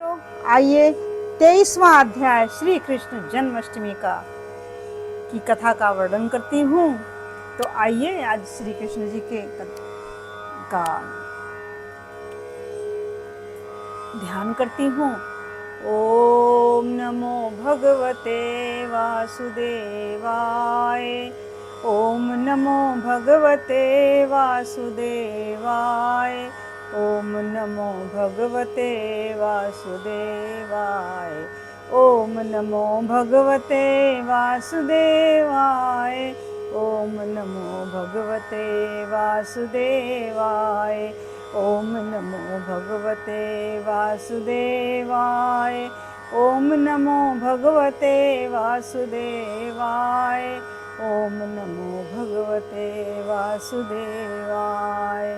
तो आइए 23वां अध्याय श्री कृष्ण जन्माष्टमी की कथा का वर्णन करती हूँ। तो आइए आज श्री कृष्ण जी के का ध्यान करती हूँ। ओम नमो भगवते वासुदेवाय। ओम नमो भगवते वासुदेवाय। ओम नमो भगवते वासुदेवाय। ओम नमो भगवते वासुदेवाय। ओम नमो भगवते वासुदेवाय। ओम नमो भगवते वासुदेवाय। ओम नमो भगवते वासुदेवाय। ओम नमो भगवते वासुदेवाय।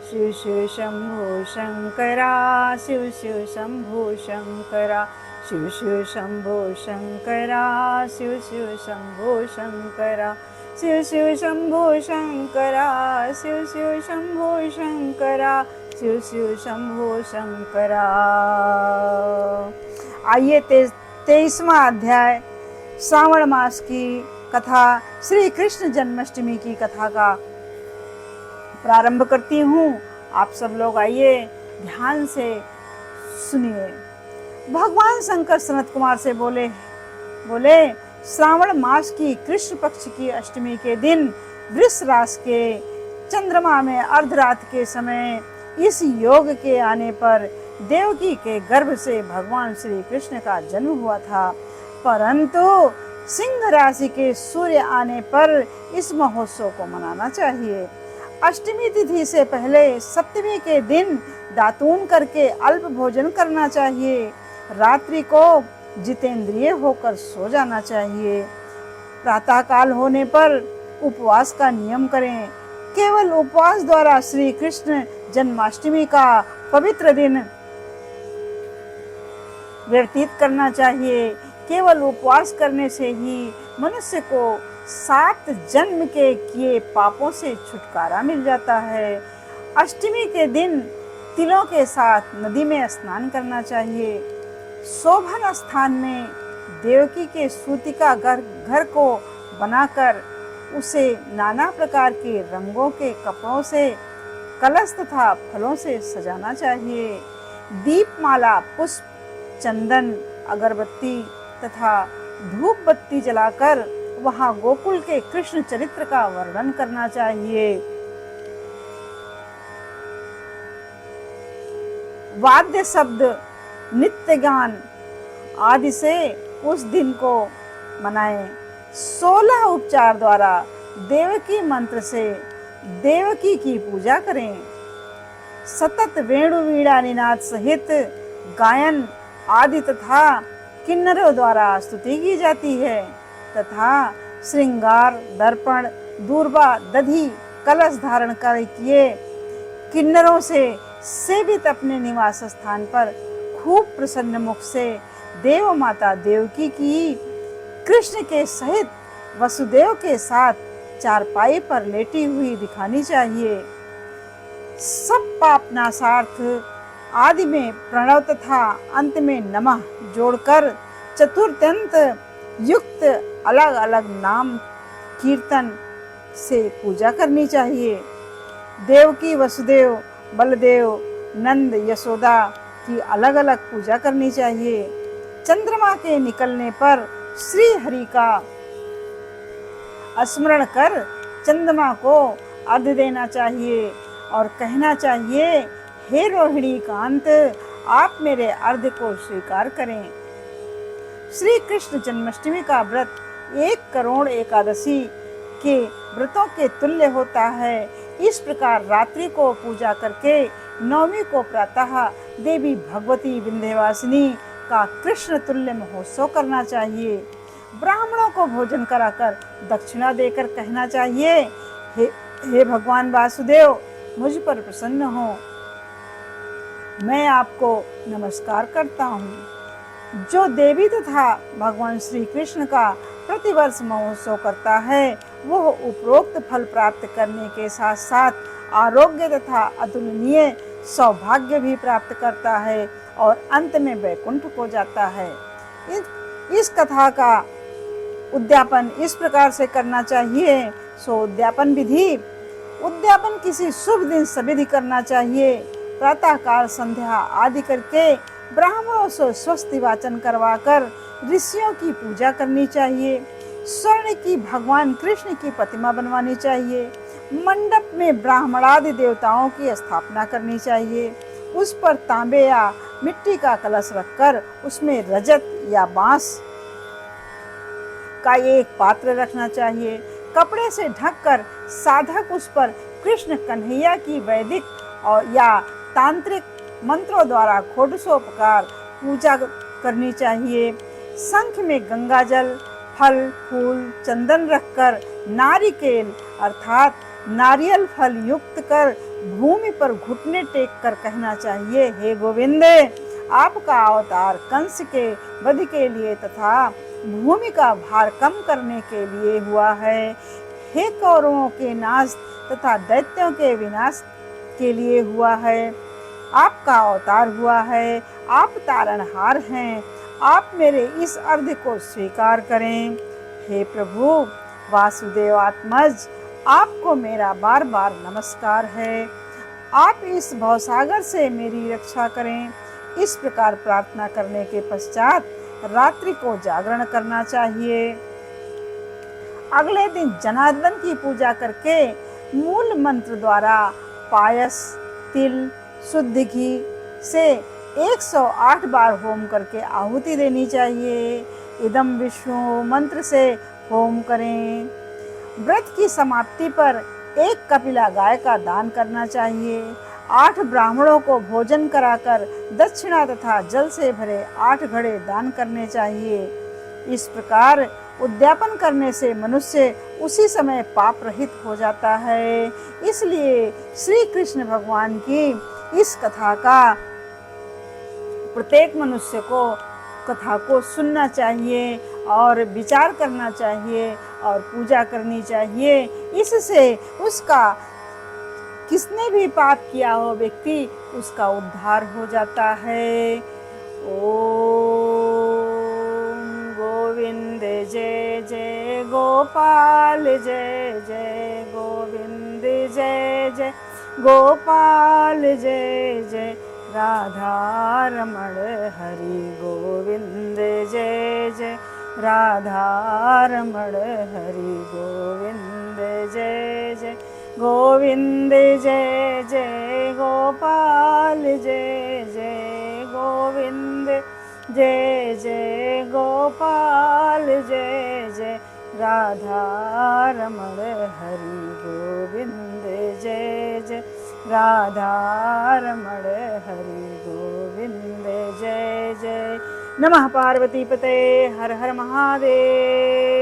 शिव शिव शंभो शंकरा। शिव शिव शंभो शंकरा। शिव शिव शंभो शंकरा। शिव शिव शंभो शंकरा। शिव शिव शंभो शंकरा। शिव शिव शंभो शंकरा। शिव शिव शंभो शंकरा। आइए 23वां अध्याय श्रावण मास की कथा श्री कृष्ण जन्माष्टमी की कथा का प्रारंभ करती हूँ। आप सब लोग आइए ध्यान से सुनिए। भगवान शंकर सनत कुमार से बोले श्रावण मास की कृष्ण पक्ष की अष्टमी के दिन वृष रास के चंद्रमा में अर्धरात के समय इस योग के आने पर देवकी के गर्भ से भगवान श्री कृष्ण का जन्म हुआ था। परंतु सिंह राशि के सूर्य आने पर इस महोत्सव को मनाना चाहिए। अष्टमी तिथि से पहले सप्तमी के दिन दातून करके अल्प भोजन करना चाहिए। रात्रि को जितेंद्रिय होकर सो जाना चाहिए। प्रातः काल होने पर उपवास का नियम करें। केवल उपवास द्वारा श्री कृष्ण जन्माष्टमी का पवित्र दिन व्यतीत करना चाहिए। केवल उपवास करने से ही मनुष्य को 7 जन्म के किए पापों से छुटकारा मिल जाता है। अष्टमी के दिन तिलों के साथ नदी में स्नान करना चाहिए। शोभन स्थान में देवकी के सूतिका घर को बनाकर उसे नाना प्रकार के रंगों के कपड़ों से कलश तथा फलों से सजाना चाहिए। दीपमाला, पुष्प, चंदन, अगरबत्ती तथा धूप बत्ती जलाकर वहां गोकुल के कृष्ण चरित्र का वर्णन करना चाहिए। वाद्य शब्द, नित्य गान आदि से उस दिन को मनाएं। 16 उपचार द्वारा देवकी मंत्र से देवकी की पूजा करें। सतत वेणु वीणा निनाद सहित गायन आदि तथा किन्नरों द्वारा स्तुति की जाती है तथा श्रृंगार, दर्पण, दूर्बा, दधी, कलश धारण कर किए किन्नरों से सेवित अपने निवास स्थान पर खूब प्रसन्न मुख से देव माता देवकी की कृष्ण के सहित वसुदेव के साथ चारपाई पर लेटी हुई दिखानी चाहिए। सब पाप नाशार्थ आदि में प्रणव तथा अंत में नमः जोड़कर चतुर्थ्यंत युक्त अलग अलग नाम कीर्तन से पूजा करनी चाहिए। देवकी, वसुदेव, बलदेव, नंद, यशोदा की अलग अलग पूजा करनी चाहिए। चंद्रमा के निकलने पर श्री हरि का स्मरण कर चंद्रमा को अर्घ्य देना चाहिए और कहना चाहिए, हे रोहिणी कांत, आप मेरे अर्घ्य को स्वीकार करें। श्री कृष्ण जन्माष्टमी का व्रत 1 करोड़ एकादशी के व्रतों के तुल्य होता है। इस प्रकार रात्रि को पूजा करके नवमी को प्रातः देवी भगवती विंध्यवासिनी का कृष्ण तुल्य महोत्सव करना चाहिए। ब्राह्मणों को भोजन कराकर दक्षिणा देकर कहना चाहिए, हे भगवान वासुदेव, मुझ पर प्रसन्न हो, मैं आपको नमस्कार करता हूँ। जो देवी तथा भगवान श्री कृष्ण का प्रतिवर्ष महोत्सव करता है, वह उपरोक्त फल प्राप्त करने के साथ साथ आरोग्य तथा अतुलनीय सौभाग्य भी प्राप्त करता है और अंत में वैकुंठ को जाता है। इस कथा का उद्यापन इस प्रकार से करना चाहिए। सो उद्यापन विधि, उद्यापन किसी शुभ दिन सविधि करना चाहिए। प्रातः काल संध्या आदि करके ब्राह्मणों से स्वस्ति वाचन करवाकर ऋषियों की पूजा करनी चाहिए। स्वर्ण की भगवान कृष्ण की प्रतिमा बनवानी चाहिए। मंडप में ब्राह्मणादि देवताओं की स्थापना करनी चाहिए। उस पर तांबे या मिट्टी का कलश रखकर उसमें रजत या बांस का एक पात्र रखना चाहिए। कपड़े से ढककर साधक उस पर कृष्ण कन्हैया की वैदिक और या तांत्रिक मंत्रों द्वारा षोडशोपचार पूजा करनी चाहिए। शंख में गंगा जल, फल फूल चंदन रखकर नारिकेल अर्थात नारियल फल युक्त कर भूमि पर घुटने टेक कर कहना चाहिए, हे गोविंद, आपका अवतार कंस के वध के लिए तथा भूमि का भार कम करने के लिए हुआ है। हे कौरवों के नाश तथा दैत्यों के विनाश के लिए हुआ है। आपका अवतार हुआ है, आप तारणहार हैं। आप मेरे इस अर्घ को स्वीकार करें। हे प्रभु वासुदेवात्मज, आपको मेरा बार बार नमस्कार है। आप इस भवसागर से मेरी रक्षा करें। इस प्रकार प्रार्थना करने के पश्चात रात्रि को जागरण करना चाहिए। अगले दिन जनार्दन की पूजा करके मूल मंत्र द्वारा पायस, तिल, शुद्ध घी से 108 बार होम करके आहुति देनी चाहिए। इदम विष्णु मंत्र से होम करें। व्रत की समाप्ति पर एक कपिला गाय का दान करना चाहिए। 8 ब्राह्मणों को भोजन कराकर दक्षिणा तथा जल से भरे 8 घड़े दान करने चाहिए। इस प्रकार उद्यापन करने से मनुष्य उसी समय पाप रहित हो जाता है। इसलिए श्री कृष्ण भगवान की इस कथा का प्रत्येक मनुष्य को कथा को सुनना चाहिए और विचार करना चाहिए और पूजा करनी चाहिए। इससे उसका किसने भी पाप किया हो व्यक्ति उसका उद्धार हो जाता है। ओम गोविंद जय जय गोपाल जय जय गोविंद जय जय गोपाल जय जय राधा रमण हरि गोविंद जय जय राधा रमण हरि गोविंद जय जय गोविंद जय जय गोपाल जय जय गोविंद जय जय गोपाल जय जय राधा रमण हरि गोविंद जय जय राधा रमण हरि गोविंद जय जय। नमः पार्वती पते हर हर महादेव।